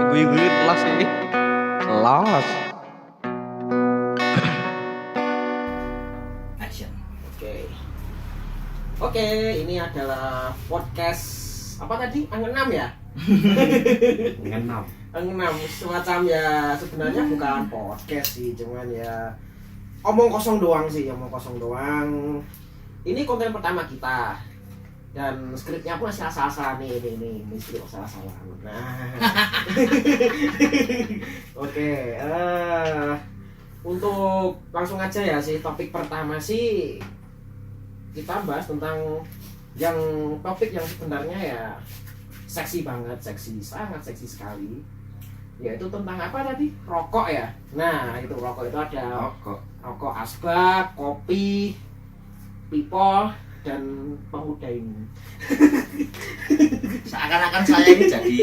Wih, los ini. Los. Action. Oke, ini adalah podcast apa tadi? Angenam ya? Ngenam. Angenam semacam ya sebenarnya bukan podcast sih, cuman ya omong kosong doang sih, omong kosong doang. Ini konten pertama kita. Dan skripnya pun masih asal-asalan ini skrip asal-asalan. Nah. Oke, untuk langsung aja ya sih topik pertama sih kita bahas tentang yang topik yang sebenarnya ya seksi banget, sangat seksi sekali, yaitu tentang apa tadi? Rokok ya. Nah itu rokok itu ada rokok asbak, kopi, pipol, dan pemuda ini. Seakan-akan saya ini jadi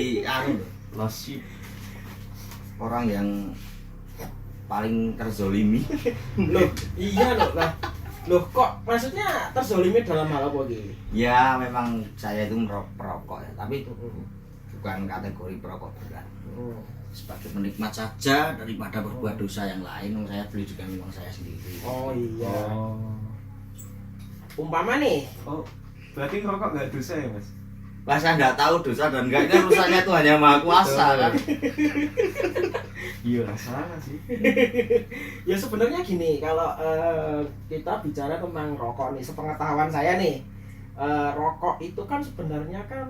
Losip. orang yang paling terzolimi. Loh, iya lah. Loh kok maksudnya terzolimi dalam hal apa gitu? Ya memang saya itu perokok ya, tapi bukan kategori perokok berat. Sebagai penikmat saja daripada berbuat dosa yang lain, saya beli juga uang saya sendiri. Oh iya. Oh. Umpama nih, Oh, berarti ngerokok nggak dosa ya, Mas? Lah saya nggak tahu dosa dan enggaknya, rusaknya itu hanya Maha Kuasa kan. Iya, salah sih. ya sebenarnya gini, kalau kita bicara tentang rokok nih, sepengetahuan saya nih, rokok itu kan sebenarnya kan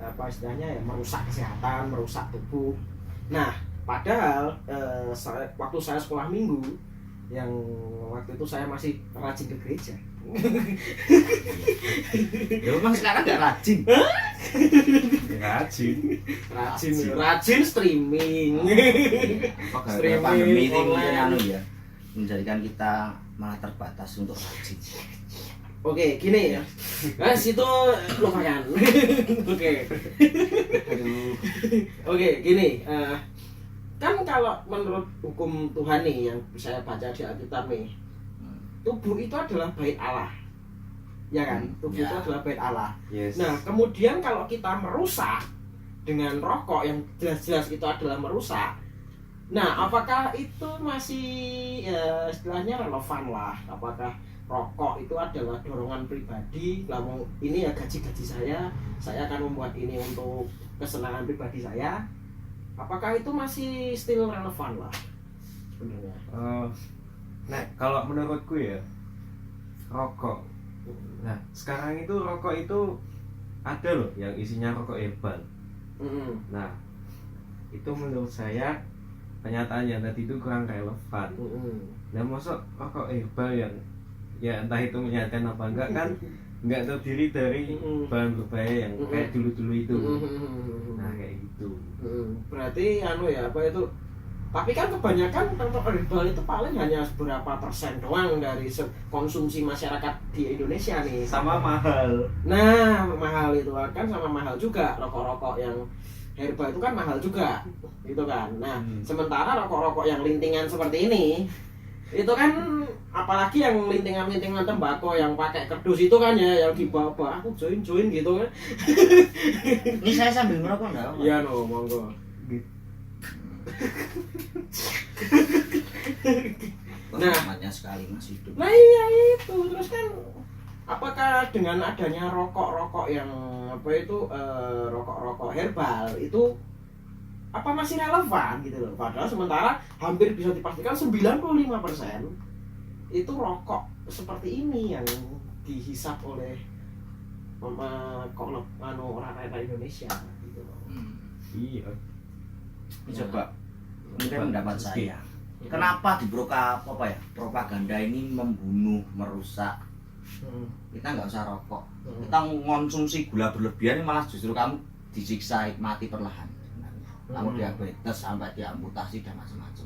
apa istilahnya ya, merusak kesehatan, merusak tubuh. Nah, padahal waktu saya sekolah minggu, yang waktu itu saya masih rajin ke gereja. Ya memang sekarang nggak rajin. Rajin streaming. Kok gara-gara Streaming pandemi ini mungkin online. ya menjadikan kita malah terbatas untuk rajin. Oke, gini ya. Nah, situ lumayan. Oke. Oke, gini. Kan kalau menurut hukum Tuhan nih yang saya baca di Alkitab nih, tubuh itu adalah bait Allah. Ya kan? Tubuh itu adalah bait Allah. Yes. Nah, kemudian kalau kita merusak dengan rokok yang jelas-jelas itu adalah merusak. Nah, apakah itu masih ya, istilahnya relevan lah? Apakah rokok itu adalah dorongan pribadi? Lah ini ya gaji-gaji saya akan membuat ini untuk kesenangan pribadi saya. Apakah itu masih still relevan lah sebenarnya? Nah, kalau menurutku ya, rokok. Nah, sekarang itu rokok itu ada loh yang isinya rokok herbal. Nah, itu menurut saya pernyataannya tadi itu kurang relevan. Nah, masuk rokok herbal yang ya entah itu menyatakan apa enggak kan enggak terdiri dari bahan berbahaya yang kayak dulu-dulu itu. Nah, kayak gitu. Berarti ya apa itu? Tapi kan kebanyakan rokok herbal itu paling hanya beberapa persen doang dari konsumsi masyarakat di Indonesia nih. Sama mahal. Nah, mahal itu kan sama mahal juga rokok-rokok yang herbal itu kan mahal juga, gitu kan. Nah, sementara rokok-rokok yang lintingan seperti ini, itu kan apalagi yang lintingan-lintingan tembakau yang pakai kerdus itu kan ya, yang dibawa aku join gitu kan. Ini saya sambil merokok enggak? Iya no, monggo. Nah, Selamatnya sekali masih hidup. Nah iya itu, terus kan apakah dengan adanya rokok-rokok yang apa itu rokok-rokok herbal itu apa masih relevan gitu loh? Padahal sementara hampir bisa dipastikan 95% itu rokok seperti ini yang dihisap oleh orang-orang Indonesia gitu loh. Iya. Coba mungkin pendapat saya. Kenapa di propaganda ini membunuh, merusak? Kita nggak usah rokok. Kita mengonsumsi gula berlebihan malah justru kamu disiksa mati perlahan. Kamu diabetes sampai diamputasi dan macam-macam.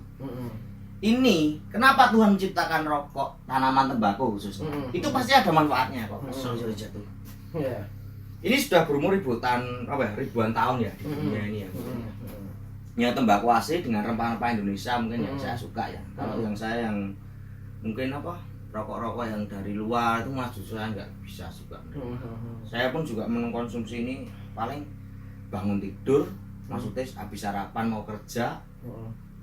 Ini kenapa Tuhan menciptakan rokok, tanaman tembakau khususnya? Itu pasti ada manfaatnya kok. Sorry jatuh. Yeah. Ini sudah berumur ribuan tahun ya di dunia ini ya. Ya tembakau asli dengan rempah-rempah Indonesia mungkin yang saya suka ya. Kalau yang saya yang mungkin rokok-rokok yang dari luar itu justru saya nggak bisa suka. Saya pun juga mengkonsumsi ini paling bangun tidur Maksudnya habis sarapan mau kerja,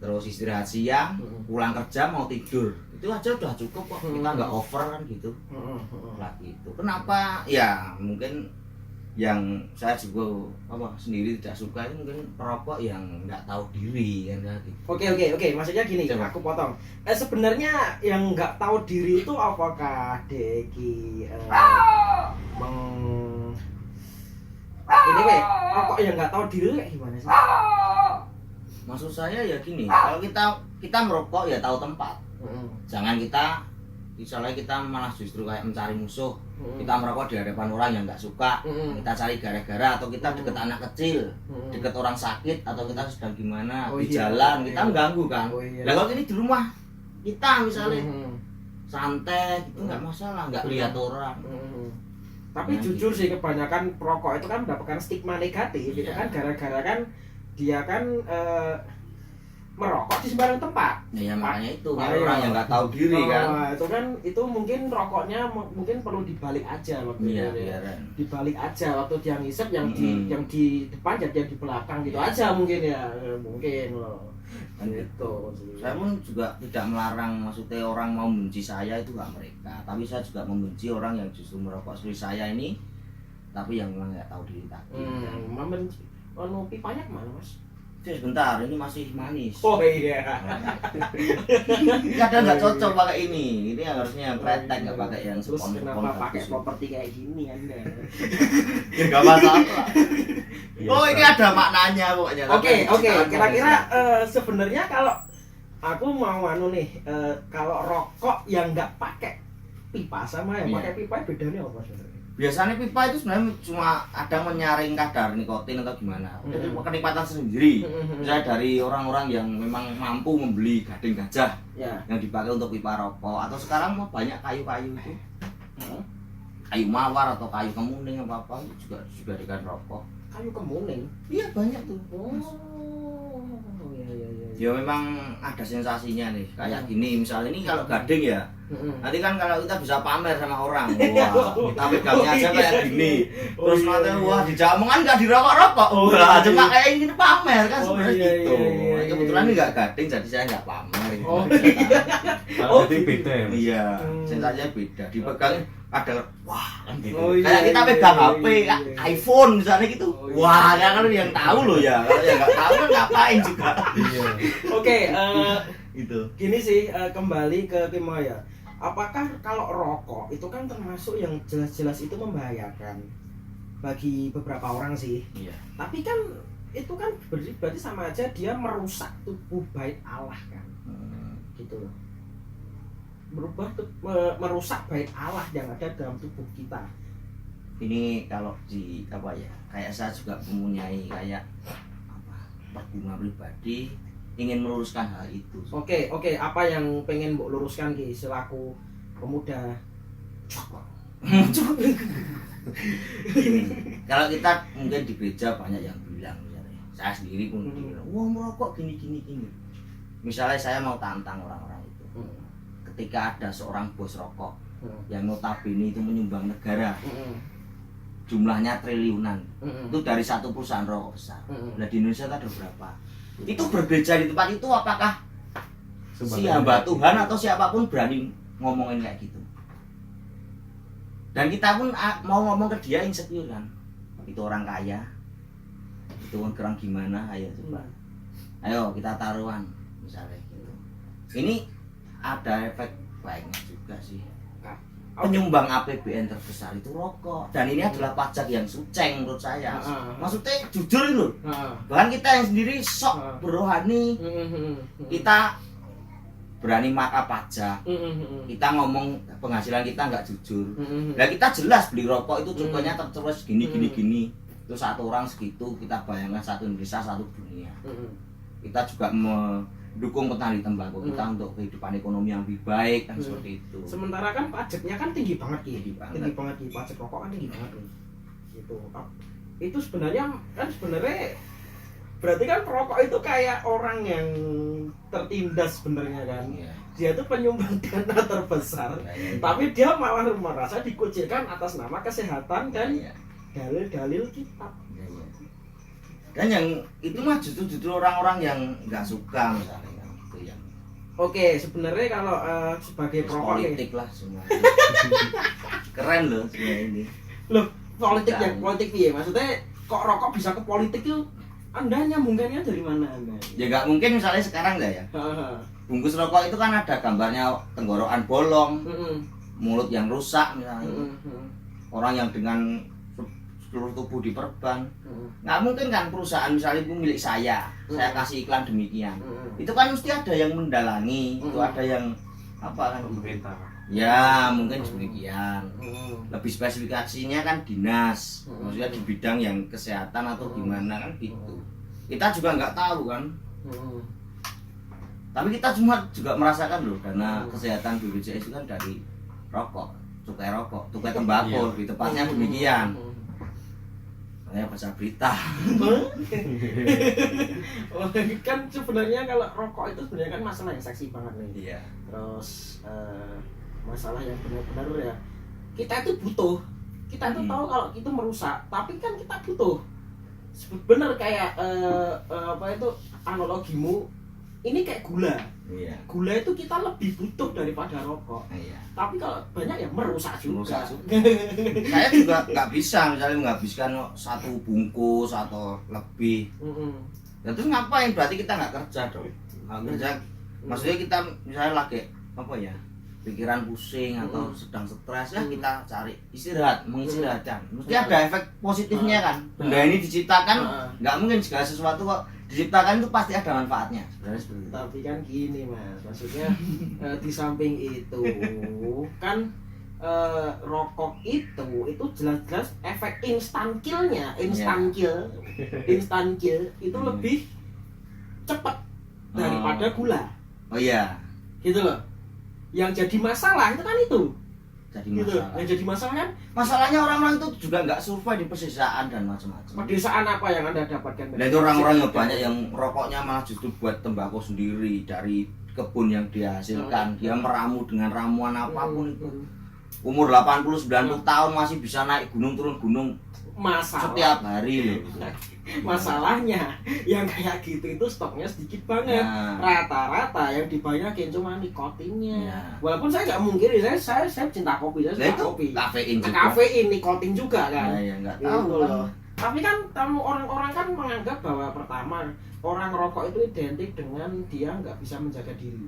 terus istirahat siang, pulang kerja mau tidur, itu aja udah cukup kok. Kita nggak over kan gitu. Lagi itu. Kenapa? Ya mungkin yang saya juga sendiri tidak suka itu mungkin perokok yang nggak tahu diri kan gitu. Oke, maksudnya gini, aku potong. Sebenarnya yang nggak tahu diri itu apakah Deki ini rokok yang nggak tahu diri kayak gimana sih? Maksud saya ya gini, kalau kita merokok ya tahu tempat. Jangan kita misalnya kita malah justru kayak mencari musuh. Kita merokok di hadapan orang yang nggak suka, kita cari gara-gara, atau kita deket anak kecil, deket orang sakit, atau kita sedang gimana di jalan, kita mengganggu kan. Nah kalau ini di rumah kita misalnya santai itu nggak masalah, nggak lihat orang. Tapi jujur sih kebanyakan perokok itu kan mendapatkan stigma negatif, itu kan gara-gara kan dia kan merokok di sembarang tempat. Ya makanya itu orang yang nggak tahu diri kan. Itu kan itu mungkin rokoknya mungkin perlu dibalik aja waktu itu. Dibalik aja waktu dia ngisep yang di depan jadi yang di belakang gitu aja mungkin ya. Mungkin loh. Kan itu. Saya pun juga tidak melarang, maksudnya orang mau membenci saya itu nggak mereka. Tapi saya juga membenci orang yang justru merokok seperti saya ini, tapi yang memang nggak tahu diri tadi. Membenci. Pipanya kemana mas? Sebentar, ini masih manis. Oh iya. Kadang nggak cocok pakai ini. Ini yang harusnya yang kretek, nggak pakai yang terus kenapa pakai properti kayak gini Anda? Ya nggak masalah. Oh ini ada maknanya pokoknya. Oke. Kira-kira sebenarnya kalau aku mau nih, kalau rokok yang nggak pakai pipa sama yang pakai pipa bedanya apa sebenarnya? Biasanya pipa itu sebenarnya cuma ada menyaring kadar nikotin atau gimana. Itu kenikmatan sendiri. Misalnya dari orang-orang yang memang mampu membeli gading gajah yang dipakai untuk pipa rokok. Atau sekarang mau banyak kayu-kayu itu, kayu mawar atau kayu kemuning apa itu juga dijadikan rokok. Kayu kemuning? Iya banyak tuh. Ya memang ada sensasinya nih kayak gini. Misalnya ini kalau gading ya, nanti kan kalau kita bisa pamer sama orang, wah kita pegangnya aja kayak gini, terus nanti wah dijamu kan nggak dirokok-rokok, wah cuma kayak ini pamer kan sebenarnya gitu. Kebetulan ini nggak gading jadi saya nggak pamer. Kalau jadi beda ya. Iya, sensasinya beda. Dipegang ada wah kan gitu. Kayak kita pegang HP, iPhone misalnya gitu. Wah, kan yang tahu loh ya. Kalau yang nggak tahu kan ngapain juga. Oke, itu. Gini sih, kembali ke Kimaya. Apakah kalau rokok itu kan termasuk yang jelas-jelas itu membahayakan bagi beberapa orang sih. Iya. Tapi kan itu kan berarti sama aja dia merusak tubuh bait Allah kan. Gitu loh. Merusak bait Allah yang ada dalam tubuh kita. Ini kalau di apa ya, kayak saya juga mempunyai kayak perguna pribadi ingin meluruskan hal itu. Oke, apa yang pengen Mbok luruskan Ki selaku pemuda? Kalau kita mungkin di gereja banyak yang bilang, misalnya saya sendiri pun bilang, wah merokok gini. Misalnya saya mau tantang orang-orang itu, ketika ada seorang bos rokok yang notabene itu menyumbang negara, jumlahnya triliunan, itu dari satu perusahaan rokok besar. Nah di Indonesia itu ada berapa? Itu berbeda di tempat itu, apakah si hamba Tuhan atau siapapun berani ngomongin kayak gitu? Dan kita pun mau ngomong ke dia insecure kan, itu orang kaya, itu orang gimana, ayo coba, ayo kita taruhan misalnya gitu. Ini ada efek baiknya juga sih. Penyumbang APBN terbesar itu rokok, dan ini adalah pajak yang suceng menurut saya. Maksudnya jujur itu, bahkan kita yang sendiri sok berohani, kita berani maka pajak, kita ngomong penghasilan kita nggak jujur. Nah kita jelas beli rokok itu cukupnya terus gini, itu satu orang segitu, kita bayangkan satu Indonesia satu dunia. Kita juga mendukung petani tembakau kita untuk kehidupan ekonomi yang lebih baik kan, seperti itu. Sementara kan pajaknya kan tinggi banget Tinggi banget Ki. Pajak rokok kan tinggi banget gitu. Itu sebenarnya berarti kan perokok itu kayak orang yang tertindas sebenarnya kan. Dia tuh penyumbang dana terbesar, tapi dia malah merasa dikucilkan atas nama kesehatan dan dalil-dalil kitab. Dan yang itu mah justru orang-orang yang nggak suka misalnya kan itu yang Oke, sebenarnya kalau sebagai perokok ya, politik lah semua. Keren loh semua ini. loh politik ya, Dan- politik ya maksudnya kok rokok bisa ke politik itu Anda nyambungkannya dari mana Anda? Ya nggak mungkin misalnya sekarang nggak ya. Hahaha. Bungkus rokok itu kan ada gambarnya tenggorokan bolong, Mm-mm. mulut yang rusak misalnya. Mm-mm. Orang yang dengan seluruh tubuh diperban. Mm-mm. Nggak mungkin kan perusahaan misalnya itu milik saya kasih iklan demikian. Mm-mm. Itu kan mesti ada yang mendalangi, itu Mm. ada yang apa kan? Pemerintah. Ya mungkin demikian. Mm-mm. Lebih spesifikasinya kan dinas, Mm. maksudnya di bidang yang kesehatan atau gimana kan gitu. Kita juga nggak tahu kan. Mm-mm. Tapi kita cuma juga merasakan loh dana Hmm. kesehatan BPJS itu kan dari rokok, cukai tembakau, Iya. di tempatnya demikian. Saya baca berita. Oh, kan sebenarnya kalau rokok itu sebenarnya kan masalah yang seksi banget nih. Iya. Terus masalah yang benar-benar ya kita itu butuh. Kita itu tahu kalau itu merusak, tapi kan kita butuh. Bener kayak apa itu analogimu. Ini kayak gula. Iya. Gula itu kita lebih butuh daripada rokok. Iya. Tapi kalau banyak ya merusak juga. Merusak Saya juga nggak bisa misalnya menghabiskan satu bungkus atau lebih. Mm-mm. Ya terus ngapain? Berarti kita nggak kerja dong. Nggak kerja. Maksudnya kita misalnya lagi apa ya? Pikiran pusing atau sedang stres ya kita cari istirahat, mengistirahatkan. Mesti ada efek positifnya kan. Benda ini diciptakan nggak mungkin segala sesuatu kok diciptakan itu pasti ada manfaatnya. Sebenarnya seperti itu. Tapi kan gini mas, maksudnya di samping itu kan rokok itu jelas-jelas efek instan killnya, instan kill itu lebih cepat daripada gula, Oh iya, gitu loh. Yang jadi masalah itu kan itu, jadi gitu. masalah. Yang jadi masalah kan Masalahnya orang-orang itu juga nggak survive di pedesaan dan macam-macam. pedesaan apa yang anda dapatkan? Nah itu orang-orang yang banyak yang rokoknya malah justru buat tembakau sendiri dari kebun yang dihasilkan. Dia meramu dengan ramuan apapun itu. Umur 80-90 tahun masih bisa naik gunung turun gunung Masalah. setiap hari loh. Masalahnya yang kayak gitu itu stoknya sedikit banget. Nah. Rata-rata yang dibanyakin cuma nikotinnya. Ya. Walaupun saya nggak mungkiri, saya cinta kopi, saya Nah suka itu kopi. kafein juga. Kafein, nikotin juga kan. Nah, ya nggak Gitu tahu loh. kan. Tapi kan kamu orang-orang kan menganggap bahwa pertama orang rokok itu identik dengan dia nggak bisa menjaga diri.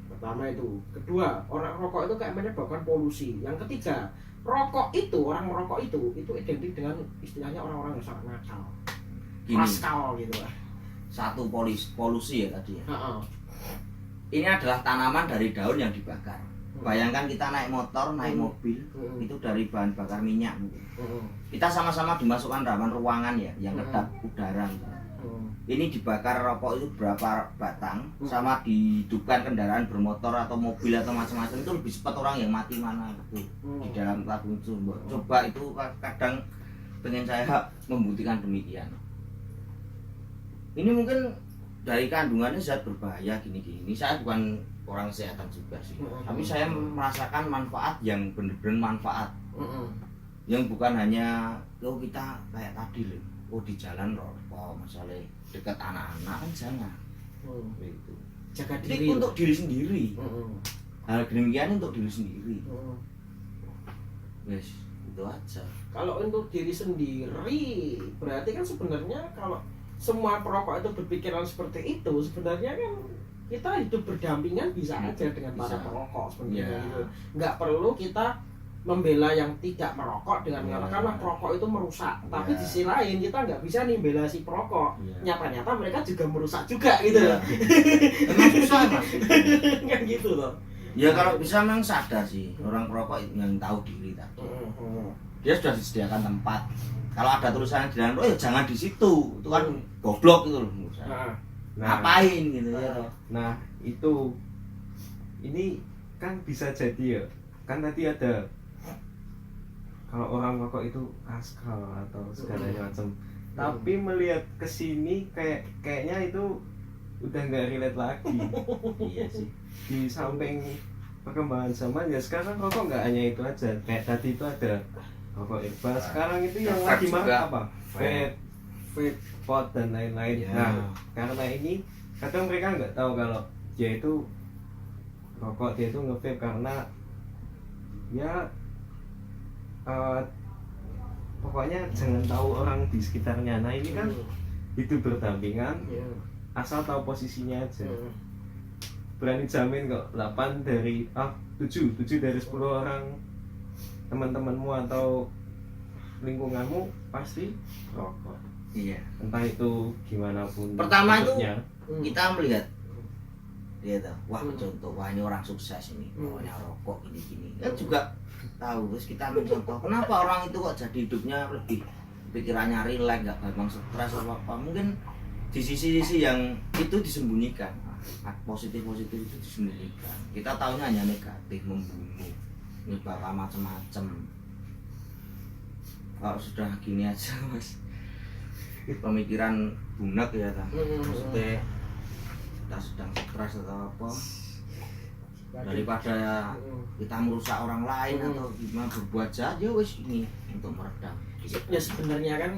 Pertama itu. Kedua, orang rokok itu kayak menyebabkan polusi. Yang ketiga, rokok itu, orang merokok itu identik dengan istilahnya orang-orang yang sangat nakal. Gini, Raskal gitu lah. satu polusi ya tadi ya. Heeh. Ini adalah tanaman dari daun yang dibakar. Bayangkan kita naik motor, naik mobil, itu dari bahan bakar minyak mungkin. Kita sama-sama dimasukkan dalam ruangan ya, yang kedap udara. Ini dibakar rokok itu berapa batang, sama dihidupkan kendaraan bermotor atau mobil atau macam-macam itu lebih cepat orang yang mati mana itu di dalam tabung itu. Coba itu kadang pengen saya membuktikan demikian. Ini mungkin dari kandungannya zat berbahaya gini-gini. Ini saya bukan orang kesehatan juga sih, tapi saya merasakan manfaat yang benar-benar manfaat. Yang bukan hanya oh kita kayak tadi loh, oh di jalan rokok masalah dekat anak-anak kan jangan. Gitu. Jaga Jadi diri. untuk diri sendiri. Hal demikian untuk diri sendiri. Wes, itu aja. Kalau untuk diri sendiri, berarti kan sebenarnya kalau semua perokok itu berpikiran seperti itu, sebenarnya kan kita hidup berdampingan bisa aja dengan para Bisa. perokok sebenarnya Ya. gitu. Nggak perlu kita membela yang tidak merokok dengan Ya. mengatakan "Wah, perokok itu merusak." Tapi Ya. di sisi lain kita nggak bisa nih bela si perokok. Ya. Nyata-nyata mereka juga merusak juga gitu Ya. loh. Emang susah mas. Kan gitu loh. Ya kalau bisa memang sadar sih orang perokok yang tahu diri tadi. Dia sudah disediakan tempat. Kalau ada tulisannya di dalam, oh ya jangan di situ. Itu kan goblok itu loh. Nah, Ngapain gitu ya. Nah itu ini kan bisa jadi ya, kan tadi ada kalau orang rokok itu raskal atau segalanya macam, tapi melihat kesini kayaknya itu udah nggak relate lagi. Iya sih. Di samping perkembangan zaman ya sekarang rokok nggak hanya itu aja, kayak tadi itu ada rokok herbal, sekarang itu yang Vape lagi juga. marak apa? Vape. vape, pot dan lain-lain. Ya. Nah, karena ini kadang mereka nggak tahu kalau dia itu rokok, dia itu nge-vape karena ya pokoknya jangan tahu orang di sekitarnya. Nah ini kan hidup berdampingan, asal tahu posisinya aja. Berani jamin kok 7 dari 10 orang teman-temanmu atau lingkunganmu pasti rokok. Iya. Entah itu gimana pun. Pertama itu bentuknya. kita melihat dia tahu, wah contoh, wah ini orang sukses ini, pokoknya rokok gini-gini. Kan juga tahu, terus kita mencontoh, kenapa orang itu kok jadi hidupnya lebih pikirannya rileks, nggak gampang stres apa. Mungkin di sisi-sisi yang itu disembunyikan, positif-positif itu disembunyikan. Kita tahunya hanya negatif, membunuh, menyebabkan macam-macam. Kalau sudah gini aja mas, pemikiran bunak ya ta. Maksudnya kita sedang stres atau apa, daripada kita merusak orang lain atau gimana, berbuat jahat ya wis ini untuk meredam. Ya sebenarnya kan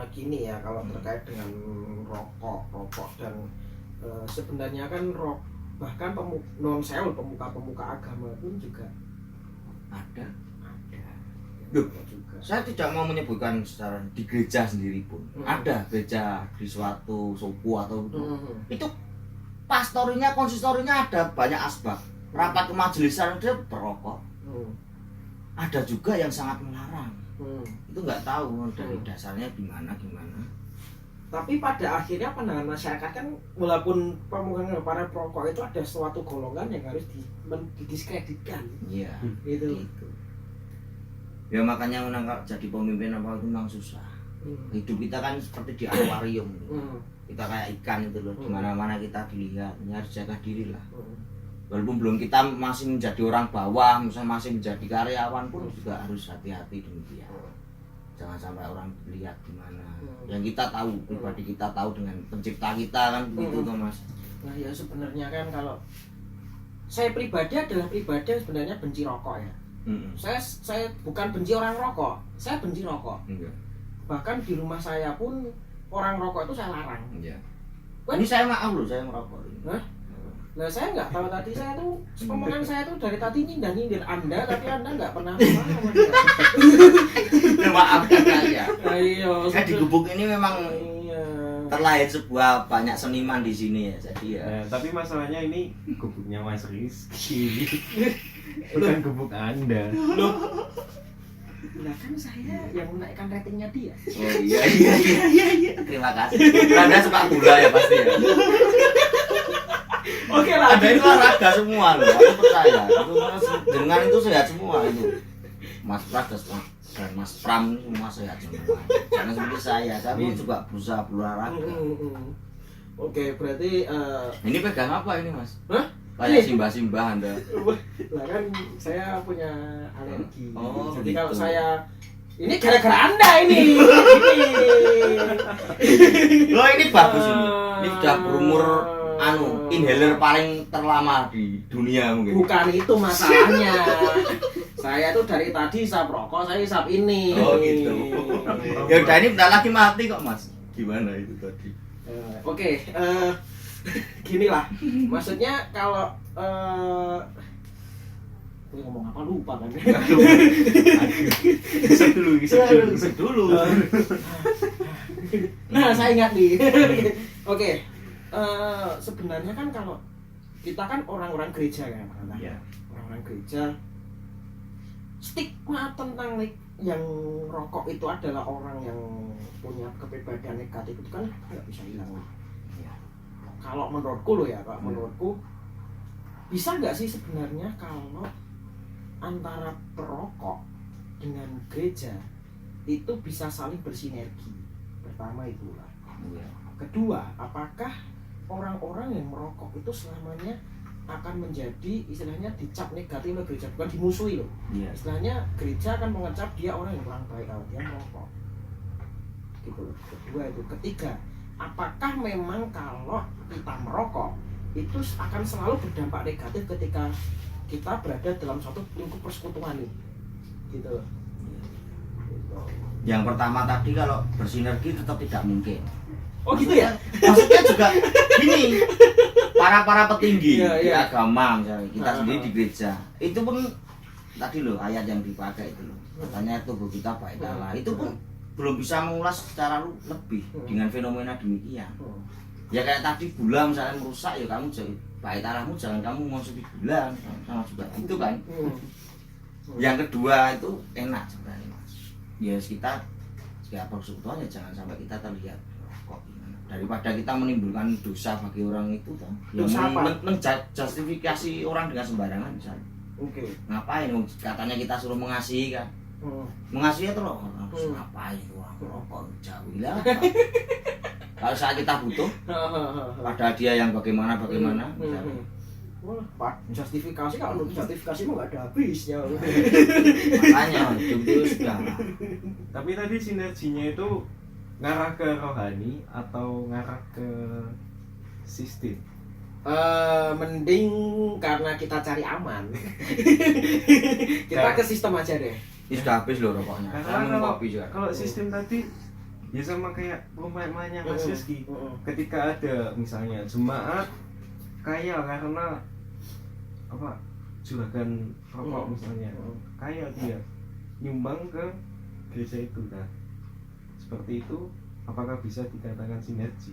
gini ya, kalau terkait dengan rokok dan sebenarnya kan bahkan pemuka agama pun juga Ada. Loh, juga. Saya tidak mau menyebutkan secara di gereja sendiri pun. Ada gereja di suatu suku atau itu pastorinya, konsistorinya ada banyak asbak. Rapat kemajelisan dia berokok. Ada juga yang sangat melarang. Itu nggak tahu dari dasarnya gimana. Tapi pada akhirnya pandangan masyarakat kan, walaupun para perokok itu ada suatu golongan yang harus didiskreditkan. Iya. Gitu. Ya makanya menangkap jadi pemimpin apa itu memang susah. Hidup kita kan seperti di akuarium. Kita kayak ikan itu loh, dimana-mana kita dilihat, harus jaga diri lah. Walaupun belum kita masih menjadi orang bawah, misalnya masih menjadi karyawan pun juga harus hati-hati demikian. Jangan sampai orang lihat gimana. Yang kita tahu, pribadi kita tahu dengan pencipta kita kan begitu toh mas. Nah ya sebenarnya kan kalau saya pribadi adalah pribadi yang sebenarnya benci rokok ya. Saya bukan benci orang rokok, saya benci rokok. Bahkan di rumah saya pun orang rokok itu saya larang. Iya. Ini saya maaf loh, saya merokok. Hah? Nah saya nggak tahu, tadi saya tuh omongan saya tuh dari tadi nyindir Anda, tapi Anda nggak pernah Maafkan saya. Ayo. Saya di Gubuk ini memang terlahir sebuah banyak seniman di sini ya, jadi ya. Tapi masalahnya ini gubuknya Mas Rizky, bukan gubuk Anda. Loh. Nah kan saya yang menaikkan ratingnya dia. Oh iya. Terima kasih. Anda suka gula ya pasti ya. Oke lah. Anda itu olahraga semua loh, aku percaya. Itu dengan itu sehat semua itu. Mas Pras dan Mas Pram semua sehat semua. Jangan seperti saya pun juga berusaha berolahraga. Oke, berarti ini pegang apa ini Mas? Hah? Kayak simbah-simbah Anda. Lah kan saya punya alergi. Oh, jadi gitu. kalau saya ini gara-gara Anda ini. Loh ini bagus ini. Ini sudah berumur inhaler paling terlama di dunia mungkin. Bukan itu masalahnya. Saya tuh dari tadi isap rokok, saya isap ini. Oh gitu. Ya udah ini bentar lagi mati kok Mas. Gimana itu tadi? Oke, gini lah. Maksudnya kalau ngomong apa lupa kan? Isep dulu. Nah, saya ingat nih. Oke. Sebenarnya kan kalau kita kan orang-orang gereja kan, Ya. Orang-orang gereja, stigma tentang yang rokok itu adalah orang yang punya kepribadian negatif itu kan nggak bisa hilang. Ya. Kalau menurutku loh ya, menurutku bisa nggak sih sebenarnya kalau antara perokok dengan gereja itu bisa saling bersinergi? Pertama itulah. Ya. Kedua, apakah orang-orang yang merokok itu selamanya akan menjadi istilahnya dicap negatif oleh gereja, bukan dimusuhi loh. Iya. Istilahnya gereja akan mengecap dia orang yang kurang baik kalau dia merokok. Gitu loh. Kedua itu. Ketiga, apakah memang kalau kita merokok itu akan selalu berdampak negatif ketika kita berada dalam suatu lingkup persekutuan nih. Gitu loh. Gitu. Yang pertama tadi kalau bersinergi tetap tidak mungkin. Oh gitu ya? Maksudnya juga gini, para petinggi Iya, di iya. agama misalnya kita Ah, sendiri ah. di gereja itu pun tadi loh ayat yang dipakai itu loh katanya tubuh kita bait Allah itu pun belum bisa mengulas secara lebih dengan fenomena demikian. Ya kayak tadi gula misalnya merusak ya kamu jangan bait Allahmu jangan kamu mengonsumsi gula sama juga itu kan. Yang kedua itu enak sebenarnya mas. Ya kita ya persekutuan ya jangan sampai kita terlihat kok gimana. Daripada kita menimbulkan dosa bagi orang itu toh. Dosa apa? Justifikasi orang dengan sembarangan misalnya. Oke. Ngapain? Katanya kita suruh mengasihi kan. Mengasihi itu loh harus ngapain uang rokok jauh lah. Kalau saat kita butuh pada dia yang bagaimana misalnya. Wah, Pak, justifikasi kalau menurut justifikasi mah nggak ada habisnya. Makanya hidup itu sudah Tapi tadi sinerginya itu ngarah ke rohani atau ngarah ke sistem? Mending karena kita cari aman. Kita ke sistem aja deh. ini sudah habis loh rokoknya. Saya Karena minum kalau, kopi juga. kalau sistem tadi ya sama kayak perumpamannya Mas Rizky. Ketika ada misalnya jemaat kaya karena apa juragan rokok misalnya kaya dia nyumbang ke gereja itu, nah seperti itu apakah bisa dikatakan sinergi?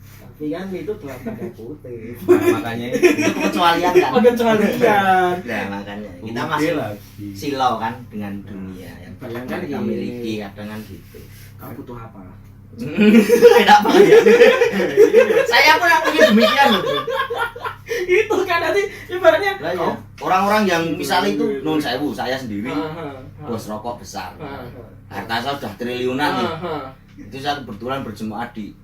Tapi kan itu dalam tanda kutip. Nah, makanya Itu kecualian kan. Pengecualian. Nah makanya kita Oke masih lagi. silau kan dengan dunia yang Bayangkan kita gini. miliki kadang kan gitu. Kamu butuh apa? Enak banget ya. Saya pun yang punya demikian loh. Bro. Itu kan nanti ibaratnya Lah ya, orang-orang yang misalnya itu non sewu saya sendiri bos rokok besar. Harta saya sudah triliunan nih. Itu saya kebetulan berjemaat di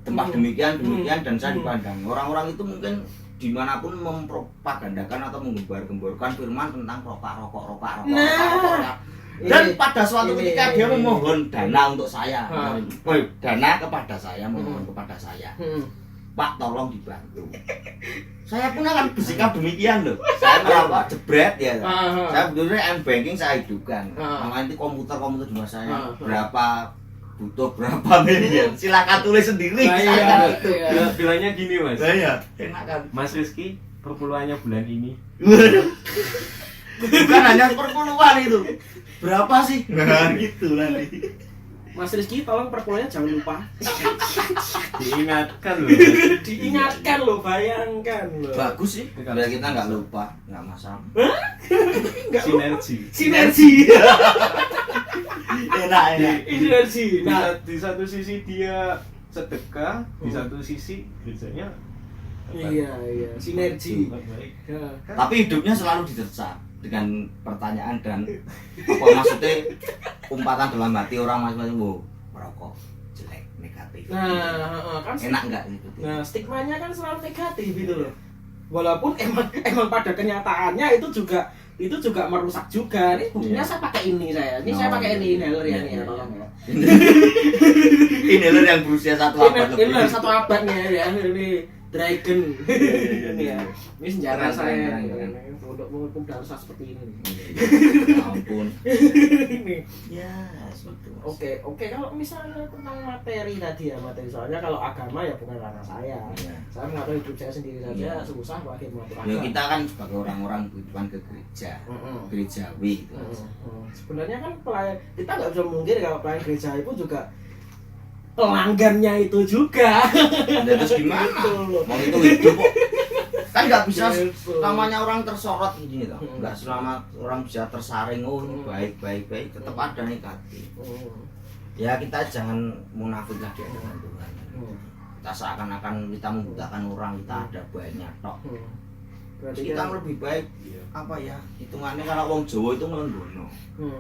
tempat demikian dan saya dipandang. Orang-orang itu mungkin dimanapun mempropagandakan atau menggembar-gemborkan firman tentang rokok. Dan pada suatu ketika dia memohon dana untuk saya, dana kepada saya, memohon kepada saya, Pak tolong dibantu. Saya pun akan bersikap demikian loh. Saya merasa jebret ya. Saya betulnya M-banking saya hidupkan. Nanti komputer di rumah saya berapa butuh berapa miliar. Silakan tulis sendiri. Iya, Gitu. Bilangnya gini Mas. Saya enak kan. Mas Rizky perpuluhannya bulan ini Bukan hanya perpuluhan itu. Berapa sih? Nah, gitu nanti. Mas Rizky tolong perpuluhannya jangan lupa. diingatkan loh. Diingatkan loh, bayangkan loh. Bagus sih. Biar kita nggak lupa, nggak masalah. Enggak Sinergi. sinergi. Enak. Sinergi. Nah, Di satu sisi dia sedekah, di satu sisi gerejanya iya, sinergi. baik. Ya. Tapi hidupnya selalu diterca dengan pertanyaan dan apa maksudnya umpatan dalam hati orang masing-masing, merokok jelek, negatif. Nah, kan Enak nggak gitu? Nah, stigmanya kan selalu negatif gitu loh. Walaupun emang pada kenyataannya itu juga merusak juga. Ini buktinya saya pakai ini saya. Ini saya pakai ini inhaler ya nih ya, tolong ya. Inhaler yang berusia 1 abad lebih. Inhaler 1 abad nih ya. Ini Dragon. Ini ya. Ini senjata saya. Keren. Untuk menghukum darah seperti ini. Ya ampun. Ini. Ya, seperti itu. Oke, kalau misalnya tentang materi tadi ya, soalnya kalau agama ya bukan karena saya. Iya. Saya mengatur hidup saya sendiri saja, Iya. susah pakai mengatur Ya agama. kita kan sebagai orang-orang kehidupan ke gereja, gerejawi gitu. Sebenarnya kan kita nggak bisa mungkir kalau pelayan gereja itu juga pelanggannya itu juga. Ya, terus gimana? Gitu loh. Mau itu hidup kok. Kan nggak bisa Gitu. namanya orang tersorot gini toh. Nggak selama orang bisa tersaring baik, tetap ada negatif. Ya kita jangan munafik lah di hadapan Tuhan. Kita seakan-akan kita membutuhkan orang, kita ada banyak tok. Berarti Kita kan lebih baik apa ya? Hitungannya kalau wong Jawa itu ngelenggono,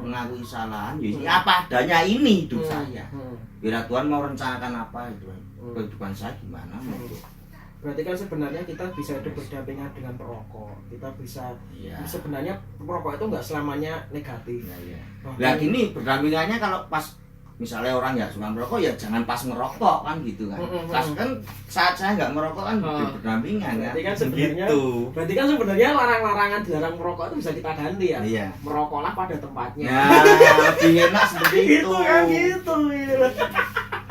mengakui kesalahan. Ya ini apa adanya ini hidup saya. Bila Tuhan mau rencanakan apa itu kehidupan saya gimana menurut. Berarti kan sebenarnya kita bisa hidup berdampingan dengan perokok. Kita bisa sebenarnya perokok itu nggak selamanya negatif. Nah gini berdampingannya kalau pas misalnya orang ya suka merokok ya jangan pas ngerokok kan gitu kan. Pas kan saat saya nggak merokok kan berdampingan ya. Berarti kan sebenarnya larang-larangan dilarang merokok itu bisa kita ganti ya. Iya. Merokoklah pada tempatnya. Ya, lebih enak seperti itu. Gitu kan gitu.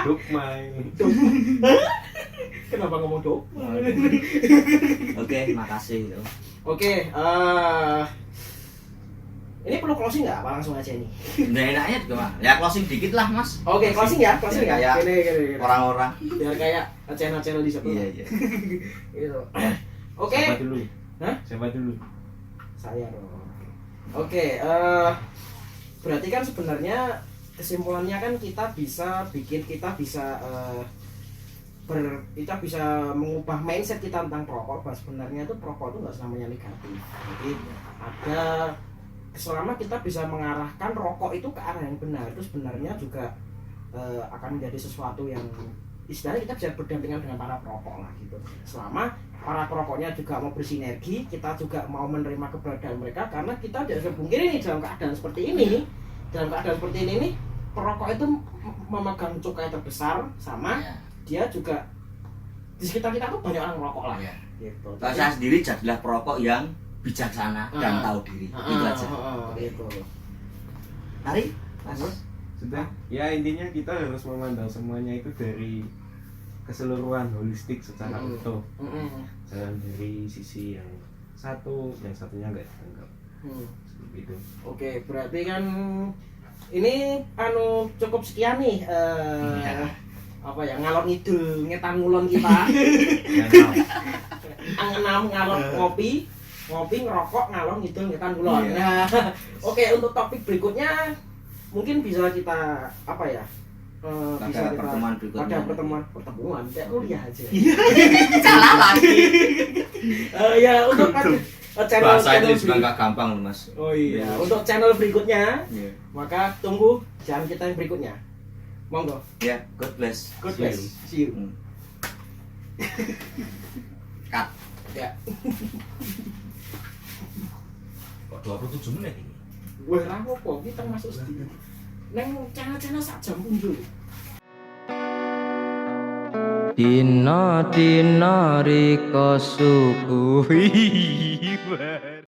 Dogmai. Kenapa ngomong dogma? Oke, makasih. Oke, ini perlu closing nggak? Apa langsung aja nih? Nah, enaknya juga ya closing dikit lah mas. Oke, closing ya, closing ya. Kayak Gini. orang-orang. Biar kayak channel-channel di sebelah. Iya. Gitu. Oke. Siapa dulu? Hah? Siapa dulu? Saya dong. Oke, berarti kan sebenarnya kesimpulannya kan kita bisa mengubah mindset kita tentang perokok. Bahwa sebenarnya itu perokok itu nggak selamanya negatif. Jadi ada selama kita bisa mengarahkan rokok itu ke arah yang benar, itu sebenarnya juga akan menjadi sesuatu yang istilahnya kita bisa berdampingan dengan para perokok lah gitu. Selama para perokoknya juga mau bersinergi, kita juga mau menerima keberadaan mereka, karena kita tidak bisa pungkiri nih dalam keadaan seperti ini nih, perokok itu memegang cukai terbesar, sama dia juga di sekitar kita tuh banyak orang merokok lah ya. Gitu. Kalau saya sendiri jadilah perokok yang bijaksana dan tahu diri. Itu aja. Gitu. Hari, Mas. Sudah. Ya intinya kita harus memandang semuanya itu dari keseluruhan holistik secara utuh. Jangan dari sisi yang satu, yang satunya enggak dianggap. Seperti itu. Oke, berarti kan ini cukup sekian nih apa ya, ngalor ngidul ngetan ngulon kita. Ngalor ngopi ngerokok ngalor ngidul ngetan ngulon. Nah, oke, untuk topik berikutnya mungkin bisa kita apa ya? Bisa kita pada pertemuan kayak kuliah aja. Salah lagi. Ya untuk channel itu juga nggak gampang loh mas. Oh iya, untuk channel berikutnya, maka tunggu channel kita yang berikutnya. Monggo. Ya, God bless. God bless. See you. Cut. Ya. Kok 27 menit ini? Wah, rapopo kita masuk sedikit. Neng channel-channel sak jam pun dulu. Dina riko suku